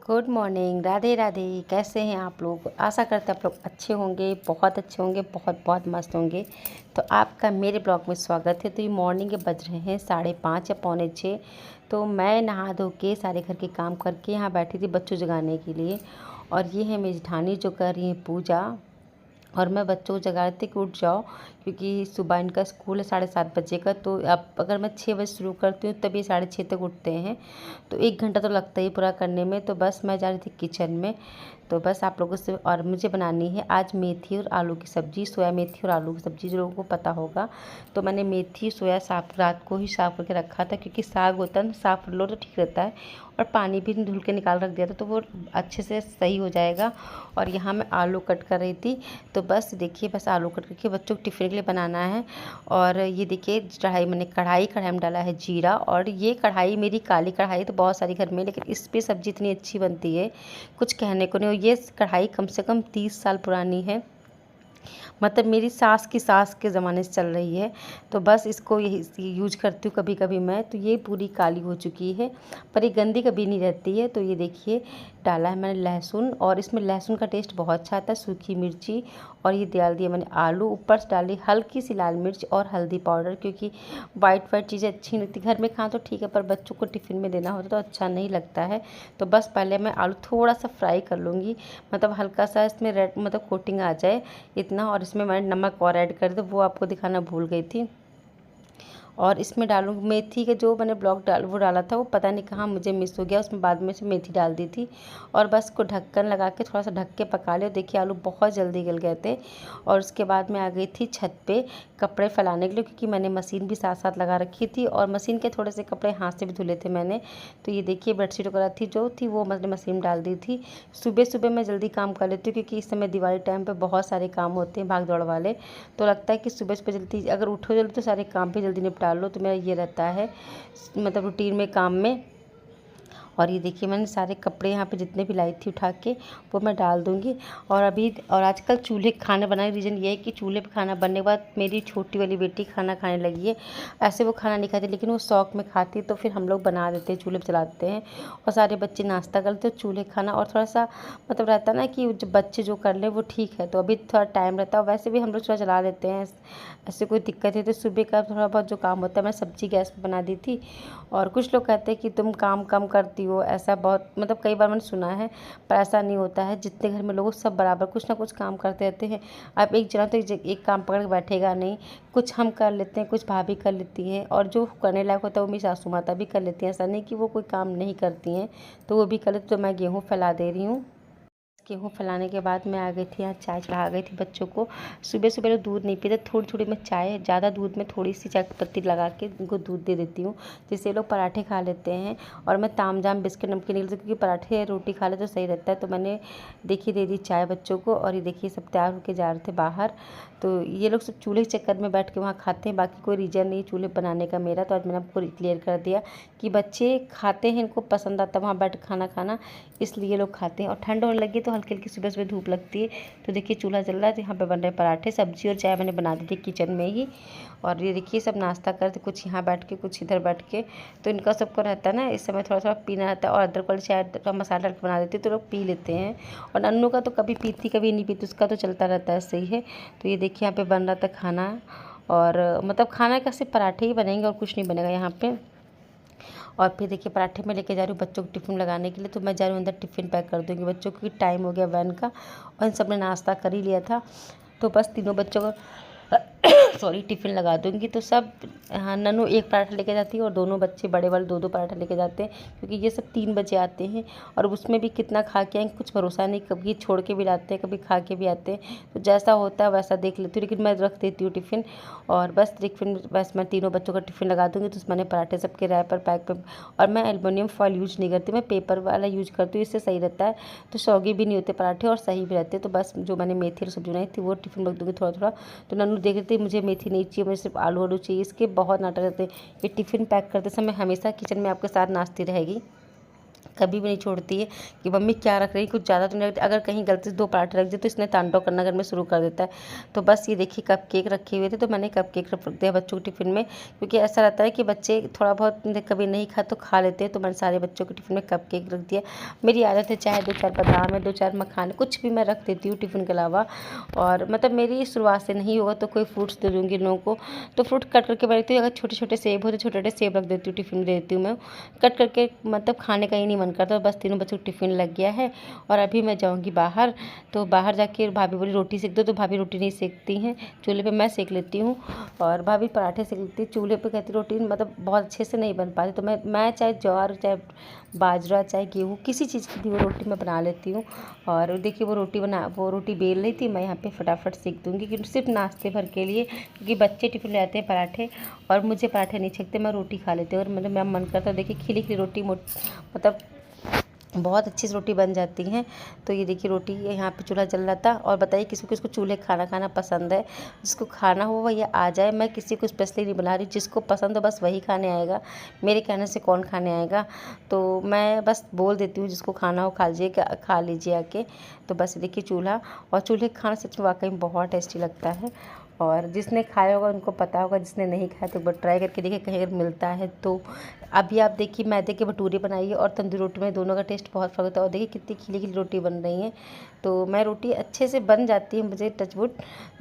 Good morning. Radhe Radhe. कैसे हैं आप लोग? आशा करते हैं आप लोग अच्छे होंगे, बहुत अच्छे होंगे, बहुत बहुत मस्त होंगे। तो आपका मेरे ब्लॉग में स्वागत है। तो ये मॉर्निंग के बज रहे हैं 5:30 या पौने 6। तो मैं नहा धो के सारे घर के काम करके यहाँ बैठी थी बच्चों जगाने के लिए। और ये है मेरी जेठानी जो कर रही है पूजा। और मैं बच्चों को जगा रही थी कि उठ जाओ, क्योंकि सुबह इनका स्कूल है 7:30 बजे का। तो अब अगर मैं 6 बजे शुरू करती हूँ तब ये 6:30 तक उठते हैं। तो 1 घंटा तो लगता ही पूरा करने में। तो बस मैं जा रही थी किचन में। तो बस आप लोगों से, और मुझे बनानी है आज मेथी और आलू की सब्ज़ी, सोया मेथी और आलू की सब्ज़ी, जो लोगों को पता होगा। तो मैंने मेथी सोया साफ रात को ही साफ़ करके रखा था, क्योंकि साग होता है ना, साफ़ लो तो ठीक रहता है। और पानी भी धुल के निकाल रख दिया था, तो वो अच्छे से सही हो जाएगा। और यहाँ मैं आलू कट कर रही थी। तो बस देखिए, बस आलू कट करके बच्चों को टिफ़िन के लिए बनाना है। और ये देखिए कढ़ाई में डाला है जीरा। और ये कढ़ाई मेरी काली कढ़ाई तो बहुत सारी घर में, लेकिन इस पर सब्ज़ी इतनी अच्छी बनती है कुछ कहने को नहीं। और ये कढ़ाई कम से कम 30 साल पुरानी है, मतलब मेरी सास की सास के ज़माने से चल रही है। तो बस इसको यही यूज करती हूँ कभी कभी मैं। तो ये पूरी काली हो चुकी है, पर ये गंदी कभी नहीं रहती है। तो ये देखिए, डाला है मैंने लहसुन, और इसमें लहसुन का टेस्ट बहुत अच्छा आता है, सूखी मिर्ची। और ये डाल दिया मैंने आलू, ऊपर से डाली हल्की सी लाल मिर्च और हल्दी पाउडर, क्योंकि वाइट चीज़ें अच्छी नहीं होती। घर में खाओ तो ठीक है, पर बच्चों को टिफ़िन में देना होता तो अच्छा नहीं लगता है। तो बस पहले मैं आलू थोड़ा सा फ्राई कर लूँगी, मतलब हल्का सा इसमें रेड मतलब कोटिंग आ जाए इतना। और इसमें मैंने नमक और ऐड कर दिया, वो आपको दिखाना भूल गई थी। और इसमें डालूँगी मेथी के, जो मैंने वो डाला था, वो पता नहीं कहाँ मुझे मिस हो गया, उसमें बाद में से मेथी डाल दी थी। और बस को ढक्कन लगा के थोड़ा सा ढक के पका लिया। देखिए आलू बहुत जल्दी गल गए थे। और उसके बाद मैं आ गई थी छत पे कपड़े फैलाने के लिए, क्योंकि मैंने मशीन भी साथ साथ लगा रखी थी, और मशीन के थोड़े से कपड़े हाथ से भी धुले थे मैंने। तो ये देखिए बेडशीट वगैरह थी वो मैंने मशीन डाल दी थी। सुबह सुबह मैं जल्दी काम कर लेती हूँ, क्योंकि इस समय दिवाली टाइम पर बहुत सारे काम होते हैं भाग दौड़ वाले। तो लगता है कि सुबह सुबह जल्दी अगर उठो जल्दी तो सारे काम भी जल्दी निपटा लो। तो मेरा ये रहता है मतलब रूटीन में, काम में। और ये देखिए मैंने सारे कपड़े यहाँ पे जितने भी लाई थी उठा के वो मैं डाल दूँगी। और आजकल चूल्हे खाना बनाने का रीज़न ये है कि चूल्हे पे खाना बनने के बाद मेरी छोटी वाली बेटी खाना खाने लगी है। ऐसे वो खाना नहीं खाती, लेकिन वो शौक में खाती, तो फिर हम लोग बना देते हैं, चूल्हे पे चलाते हैं। और सारे बच्चे नाश्ता करते हैं चूल्हे खाना। और थोड़ा सा मतलब रहता है ना कि जो बच्चे जो कर लें वो ठीक है। तो अभी थोड़ा टाइम रहता है, वैसे भी हम लोग चूल्हा चला लेते हैं, ऐसे कोई दिक्कत है। तो सुबह का थोड़ा बहुत जो काम होता है, मैं सब्ज़ी गैस पर बना दी थी। और कुछ लोग कहते हैं कि तुम काम कम करती हो, ऐसा बहुत मतलब कई बार मैंने सुना है, पर ऐसा नहीं होता है। जितने घर में लोग सब बराबर कुछ ना कुछ काम करते रहते हैं। अब एक जना तो एक काम पकड़ के बैठेगा नहीं। कुछ हम कर लेते हैं, कुछ भाभी कर लेती हैं, और जो करने लायक होता है वो मेरी सासू माता भी कर लेती हैं। ऐसा नहीं कि वो कोई काम नहीं करती हैं, तो वो भी कर लेती। तो मैं गेहूँ फैला दे रही हूँ। गेहूँ फैलाने के बाद मैं आ गई थी यहाँ, चाय चढ़ा गई थी बच्चों को। सुबह सुबह लोग दूध नहीं पीते, थोड़ी थोड़ी मैं चाय, ज़्यादा दूध में थोड़ी सी चाय पत्ती लगा के उनको दूध दे देती हूँ, जिससे लोग पराठे खा लेते हैं। और मैं ताम झाम बिस्किट नमकीन नहीं, क्योंकि पराठे रोटी खा ले तो सही रहता है। तो मैंने देखिए दे दी चाय बच्चों को। और ये देखिए सब तैयार होकर जा रहे थे बाहर। तो ये लोग सब चूल्हे के चक्कर में बैठ के वहाँ खाते हैं, बाकी कोई रीज़न नहीं चूल्हे बनाने का मेरा। तो आज मैंने आपको क्लियर कर दिया कि बच्चे खाते हैं, इनको पसंद आता है वहाँ बैठ खाना खाना, इसलिए लोग खाते हैं। और ठंड होने लगी तो हल्की हल्की सुबह सुबह धूप लगती है। तो देखिए चूल्हा जल रहा है, तो यहाँ पे बन रहे पराठे, सब्जी और चाय मैंने बना दी थी किचन में ही। और ये देखिए सब नाश्ता करते, कुछ यहाँ बैठ के कुछ इधर बैठ के। तो इनका सबको रहता है ना इस समय थोड़ा थोड़ा पीना रहता है, और अदरक वाली चाय का मसाला डाल के बना देती तो लोग पी लेते हैं। और नन्नू का तो कभी पीती कभी नहीं पीती, उसका तो चलता रहता है, सही है। तो ये देखिए यहाँ पे बन रहा था खाना। और मतलब खाना का सिर्फ पराठे ही बनेंगे और कुछ नहीं बनेगा यहाँ पे। और फिर देखिए पराठे में लेके जा रही हूँ बच्चों को टिफ़िन लगाने के लिए। तो मैं जा रही हूँ अंदर टिफ़िन पैक कर दूँगी बच्चों को, क्योंकि टाइम हो गया वैन का, और इन सब ने नाश्ता कर ही लिया था। तो बस तीनों बच्चों को सॉरी टिफ़िन लगा दूँगी। तो सब, हाँ, नन्नू एक पराठा लेके जाती है, और दोनों बच्चे बड़े वाले दो दो पराठा लेके जाते हैं, क्योंकि ये सब 3 बजे आते हैं। और उसमें भी कितना खा के आएंगे कुछ भरोसा नहीं, कभी छोड़ के भी आते हैं, कभी खा के भी आते हैं। तो जैसा होता है वैसा देख लेती हूँ, लेकिन मैं रख देती हूँ टिफ़िन। और बस मैं तीनों बच्चों का टिफ़िन लगा दूँगी। तो मैंने पराठे सबके रैपर पैक पे, और मैं एल्युमिनियम फॉइल यूज नहीं करती, मैं पेपर वाला यूज करती हूँ, इससे सही रहता है। तो सौगी भी नहीं होते पराठे, और सही भी रहते हैं। तो बस जो मैंने मेथी और सब्जी बनाई थी वो टिफ़िन रख दूँगी थोड़ा थोड़ा। तो नन्नू देख रही थी मुझे मेथी नहीं चाहिए, मुझे सिर्फ आलू आलू चाहिए, इसके बहुत नाटक रहते हैं। ये टिफ़िन पैक करते समय हमेशा किचन में आपके साथ नाचती रहेगी। कभी भी नहीं छोड़ती है कि मम्मी क्या रख रही है, कुछ ज़्यादा तो नहीं रखती। अगर कहीं गलती से 2 पराठे रख दिए तो इसने तांडव करना घर में शुरू कर देता है। तो बस ये देखिए कपकेक रखे हुए थे, तो मैंने कपकेक रख दिया बच्चों के टिफ़िन में, क्योंकि ऐसा रहता है कि बच्चे थोड़ा बहुत कभी नहीं खा तो खा लेते हैं। तो मैंने सारे बच्चों के टिफ़िन में कपकेक रख दिया। मेरी आदत है चाहे 2-4 बादाम है, 2-4 मखाने, कुछ भी मैं रख देती हूँ टिफ़िन के अलावा। और मतलब मेरी शुरुआत से नहीं होगा तो कोई फ्रूट्स दे दूँगी इन लोगों को। तो फ्रूट कट करके मैं रखती हूँ। अगर छोटे-छोटे सेब हो तो छोटे-छोटे सेब रख देती हूँ, टिफ़िन में दे देती हूँ मैं। कट करके मतलब खाने का ही नहीं मन करता, बस तीनों बच्चों को टिफ़िन लग गया है। और अभी मैं जाऊँगी बाहर, तो बाहर जाके भाभी बोली रोटी सेक दो, तो भाभी रोटी नहीं सेकती हैं, चूल्हे पे मैं सेक लेती हूँ। और भाभी पराठे सेक लेती है, चूल्हे पे कहती रोटी मतलब बहुत अच्छे से नहीं बन पाती। तो मैं चाहे ज्वार, चाहे बाजरा, चाहे गेहूँ, किसी चीज़ की भी वो रोटी मैं बना लेती हूँ। और देखिए वो रोटी बेल रही थी, मैं यहाँ पे फटाफट सेक दूँगी, क्योंकि सिर्फ नाश्ते भर के लिए, क्योंकि बच्चे टिफ़िन ले आते हैं पराठे और मुझे पराठे नहीं छकते, मैं रोटी खा लेती हूँ। और मतलब मेरा मन करता है, देखिए खिली खिली रोटी मतलब बहुत अच्छी रोटी बन जाती हैं। तो ये देखिए रोटी यहाँ पे चूल्हा जल रहा था। और बताइए किसी किसको चूल्हे खाना पसंद है, जिसको खाना हो वही आ जाए। मैं किसी को स्पेशली नहीं बना रही, जिसको पसंद हो बस वही खाने आएगा, मेरे कहने से कौन खाने आएगा। तो मैं बस बोल देती हूँ जिसको खाना हो खा लीजिए आके। तो बस देखिए चूल्हा, और चूल्हे का खाना सच में वाकई में बहुत टेस्टी लगता है। और जिसने खाया होगा उनको पता होगा, जिसने नहीं खाया तो एक बार ट्राई करके देखिए कहीं अगर मिलता है तो। अभी आप देखिए मैदे के भटूरे बनाइए और तंदूरी रोटी में दोनों का टेस्ट बहुत फ़र्क होता है। और देखिए कितनी खिली खिली रोटी बन रही है। तो मैं रोटी अच्छे से बन जाती है, मुझे टचवुड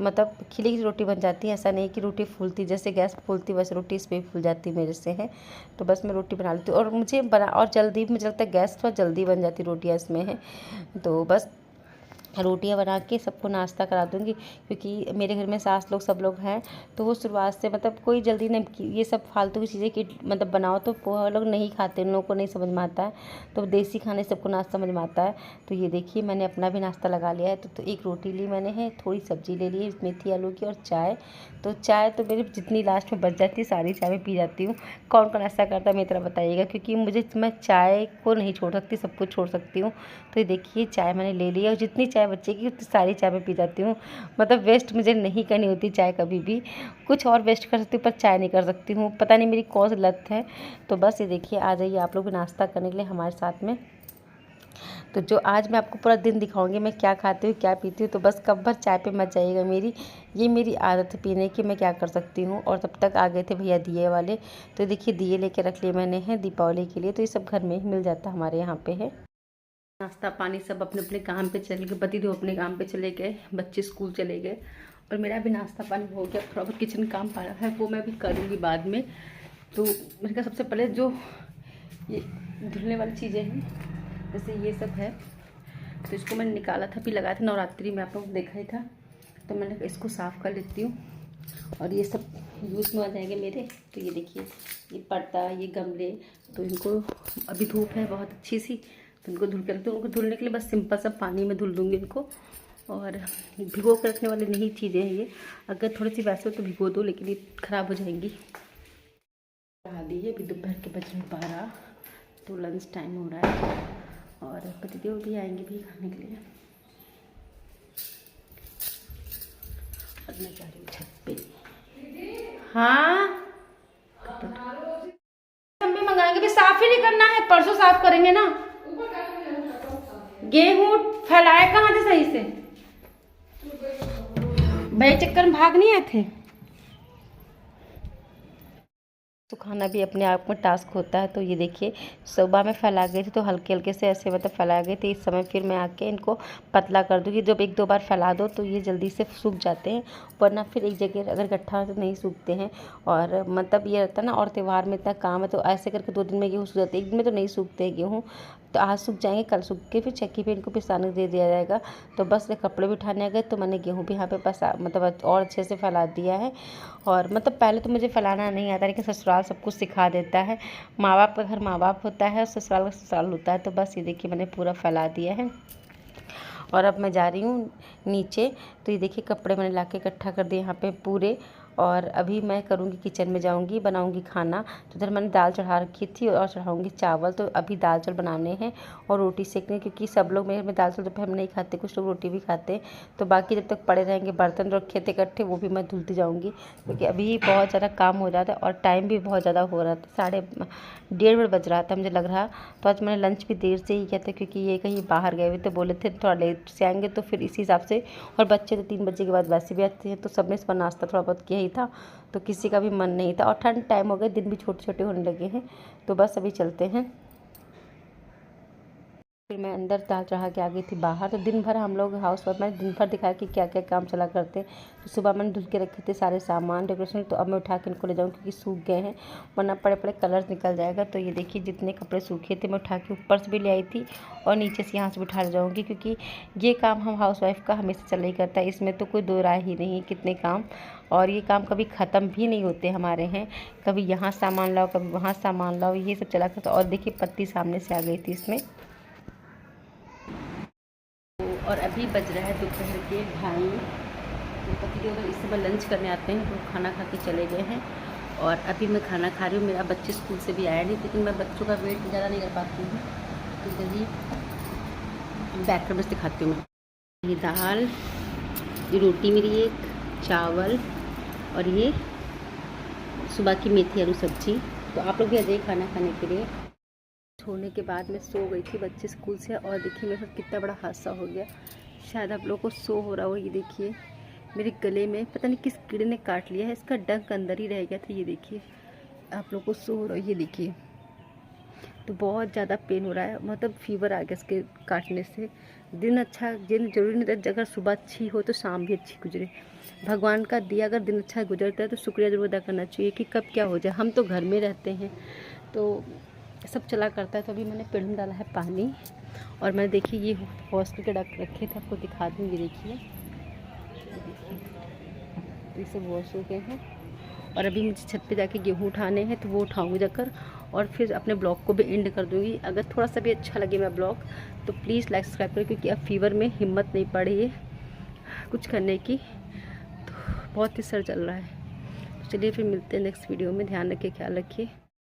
मतलब खिली खिली रोटी बन जाती है। ऐसा नहीं कि रोटी फूलती, जैसे गैस फूलती वैसे रोटी इस पर फूल जाती मेरे से है। तो बस मैं रोटी बना लेती हूँ, और मुझे और जल्दी मुझे लगता है गैस थोड़ा जल्दी बन जाती रोटियाँ इसमें है। तो बस रोटियां बना के सबको नाश्ता करा दूँगी, क्योंकि मेरे घर में सास लोग सब लोग हैं। तो वो शुरुआत से मतलब कोई जल्दी नहीं, ये सब फालतू की चीज़ें कि मतलब बनाओ तो वो लोग नहीं खाते, उन लोगों को नहीं समझ में आता है। तो देसी खाने सबको नाश्ता समझ में आता है। तो ये देखिए मैंने अपना भी नाश्ता लगा लिया है। तो एक रोटी ली मैंने है, थोड़ी सब्जी ले ली है मेथी आलू की, और चाय। तो चाय तो मेरी जितनी लास्ट में बच जाती है सारी चाय में पी जाती हूँ। कौन कौन ऐसा करता है मेरी तरह बताइएगा, क्योंकि मैं चाय को नहीं छोड़ सकती, सब कुछ छोड़ सकती हूँ। तो ये देखिए चाय मैंने ले ली है, और जितनी चाय बचेगी उतनी सारी चाय मैं पी जाती हूँ। मतलब वेस्ट मुझे नहीं करनी होती चाय कभी भी। कुछ और वेस्ट कर सकती हूँ पर चाय नहीं कर सकती हूँ, पता नहीं मेरी कौन सी लत है। तो बस ये देखिए आ जाइए आप लोग भी नाश्ता करने के लिए हमारे साथ में। तो जो आज मैं आपको पूरा दिन दिखाऊंगी मैं क्या खाती हूँ क्या पीती हूँ। तो बस कब भर चाय पे मत जाइएगा मेरी, ये मेरी आदत है पीने की, मैं क्या कर सकती हूँ। और तब तक आ गए थे भैया दिए वाले। तो देखिए दिए लेके रख लिए मैंने हैं दीपावली के लिए। तो ये सब घर में ही मिल जाता हमारे यहाँ पे है। नाश्ता पानी सब अपने अपने काम पे चले गए, पति देव अपने काम पे चले गए, बच्चे स्कूल चले गए, और मेरा भी नाश्ता पानी हो गया। थोड़ा बहुत किचन काम पड़ा है वो मैं भी करूँगी बाद में। तो मैंने कहा सबसे पहले जो ये धुलने वाली चीज़ें हैं, जैसे ये सब है, तो इसको मैंने निकाला था, भी लगाया था नवरात्रि में, आप लोग देखा ही था। तो मैंने कहा इसको साफ़ कर लेती हूँ, और ये सब यूज़ में आ जाएंगे मेरे। तो ये देखिए ये पर्दा, ये गमले, तो इनको अभी धूप है बहुत अच्छी सी, तो इनको धुल कर, तो उनको धुलने के लिए बस सिंपल सा पानी में धुल दूँगी इनको। और भिगो कर रखने वाली नहीं चीज़ें हैं ये, अगर थोड़ी सी वैसे हो तो भिगो दो, लेकिन ये ख़राब हो जाएंगी। बढ़ा दी है, अभी दोपहर के बज रहे 12, तो लंच टाइम हो रहा है, और पतिदेव भी आएंगे भी खाने के लिए। और मैं जा रही हूँ छत पे। हाँ हम भी मंगाएंगे, भी साफ ही नहीं करना है, परसों साफ करेंगे ना। गेहूं फैलाए कहाँ थे सही से, भाई चक्कर में भाग नहीं आए थे। सुखाना भी अपने आप में टास्क होता है। तो ये देखिए सुबह में फैला गई थी, तो हल्के हल्के से ऐसे मतलब फैला गई थी। इस समय फिर मैं आके इनको पतला कर दूँगी। जब 1-2 बार फैला दो तो ये जल्दी से सूख जाते हैं, वरना फिर एक जगह अगर इकट्ठा हो तो नहीं सूखते हैं। और मतलब ये रहता है ना, और त्यौहार में इतना काम है तो ऐसे करके 2 दिन में गेहूँ सूख जाते हैं, 1 दिन में तो नहीं सूखते हैं गेहूँ। तो आज सूख जाएंगे, कल सूख के फिर चक्की पे इनको पिसाने दे दिया जाएगा। तो बस ये कपड़े भी उठाने आ गए, तो मैंने गेहूँ भी यहाँ पे मतलब और अच्छे से फैला दिया है। और मतलब पहले तो मुझे फैलाना नहीं आता, लेकिन ससुराल सब कुछ सिखा देता है। माँ बाप का घर माँ बाप होता है, और ससुराल का ससुराल होता है। तो बस ये देखिए मैंने पूरा फैला दिया है, और अब मैं जा रही हूँ नीचे। तो ये देखिए कपड़े मैंने लाके इकट्ठा कर दिए यहाँ पे पूरे, और अभी मैं करूँगी किचन में जाऊँगी, बनाऊँगी खाना। तो इधर मैंने दाल चढ़ा रखी थी और चढ़ाऊँगी चावल। तो अभी दाल चावल बनाने हैं और रोटी सेकने, क्योंकि सब लोग मेरे में दाल चावल दोपहर में नहीं खाते, कुछ लोग रोटी भी खाते हैं। तो बाकी जब तक पड़े रहेंगे बर्तन रखे थे इकट्ठे, वो भी मैं धुलती जाऊँगी, क्योंकि अभी बहुत ज़्यादा काम हो रहा था और टाइम भी बहुत ज़्यादा हो रहा था। 1:30 बज रहा था मुझे लग रहा। तो आज मैंने लंच भी देर से ही किया था, क्योंकि ये कहीं बाहर गए हुए थे, बोले थे थोड़ा लेट से आएंगे, तो फिर इसी हिसाब से। और बच्चे तो 3 बजे के बाद वैसे भी आते हैं, तो सब ने सुबह नाश्ता थोड़ा बहुत किया ही था, तो किसी का भी मन नहीं था। और ठंड टाइम हो गया, दिन भी छोटे छोटे होने लगे हैं। तो बस अभी चलते हैं। फिर मैं अंदर दाल चढ़ा के आ गई थी बाहर। तो दिन भर हम लोग हाउस वाइफ, मैंने दिन भर दिखाया कि क्या क्या काम चला करते हैं। तो सुबह मैंने धुल के रखे थे सारे सामान डेकोरेशन, तो अब मैं उठा के इनको ले जाऊँ, क्योंकि सूख गए हैं, वरना बड़े बड़े कलर्स निकल जाएगा। तो ये देखिए जितने कपड़े सूखे थे मैं उठा के ऊपर से भी ले आई थी और नीचे से यहाँ से भी उठा ले जाऊँगी, क्योंकि ये काम हम हाउस वाइफ का हमेशा चला ही करता है, इसमें तो कोई दो राय ही नहीं, कितने काम। और ये काम कभी ख़त्म भी नहीं होते हमारे हैं, कभी यहाँ सामान लाओ, कभी वहाँ सामान लाओ, ये सब चला करता। और देखिए पत्ती सामने से आ गई थी इसमें। और अभी बज रहा है दोपहर के 2:30। तो पति अगर इस समय लंच करने आते हैं तो खाना खा के चले गए हैं। और अभी मैं खाना खा रही हूँ। मेरा बच्चे स्कूल से भी आया नहीं, लेकिन मैं बच्चों का वेट ज़्यादा नहीं कर पाती हूँ, तो जल्दी बैक कर बस दिखाती हूँ। मैं ये दाल, ये रोटी मेरी, एक चावल, और ये सुबह की मेथी आलू सब्जी। तो आप लोग भी आ जाइए खाना खाने के लिए। छोड़ने के बाद मैं सो गई थी बच्चे स्कूल से, और देखिए मेरे साथ कितना बड़ा हादसा हो गया। शायद आप लोगों को शो हो रहा हो, ये देखिए मेरे गले में पता नहीं किस कीड़े ने काट लिया है, इसका डंक अंदर ही रह गया था। ये देखिए आप लोगों को शो हो रहा है, ये देखिए। तो बहुत ज़्यादा पेन हो रहा है, मतलब फीवर आ गया इसके काटने से। दिन अच्छा, दिन जरूरी नहीं था, अगर सुबह अच्छी हो तो शाम भी अच्छी गुजरे। भगवान का दिया अगर दिन अच्छा गुजरता है तो शुक्रिया जरूर अदा करना चाहिए, कि कब क्या हो जाए। हम तो घर में रहते हैं तो सब चला करता है। तो अभी मैंने पेड़ में डाला है पानी, और मैं देखिए ये हॉस्टल के डक रखे थे, आपको दिखा दूँ। ये देखिए ये सब वॉश हो गए हैं। और अभी मुझे छत पे जाके गेहूँ उठाने हैं, तो वो उठाऊँगी जाकर, और फिर अपने ब्लॉग को भी एंड कर दूँगी। अगर थोड़ा सा भी अच्छा लगे मेरा ब्लॉग तो प्लीज़ लाइक सब्सक्राइब करें, क्योंकि अब फीवर में हिम्मत नहीं पड़ रही है कुछ करने की, तो बहुत ही सर चल रहा है। तो चलिए फिर मिलते हैं नेक्स्ट वीडियो में। ध्यान रखिए, ख्याल रखिए।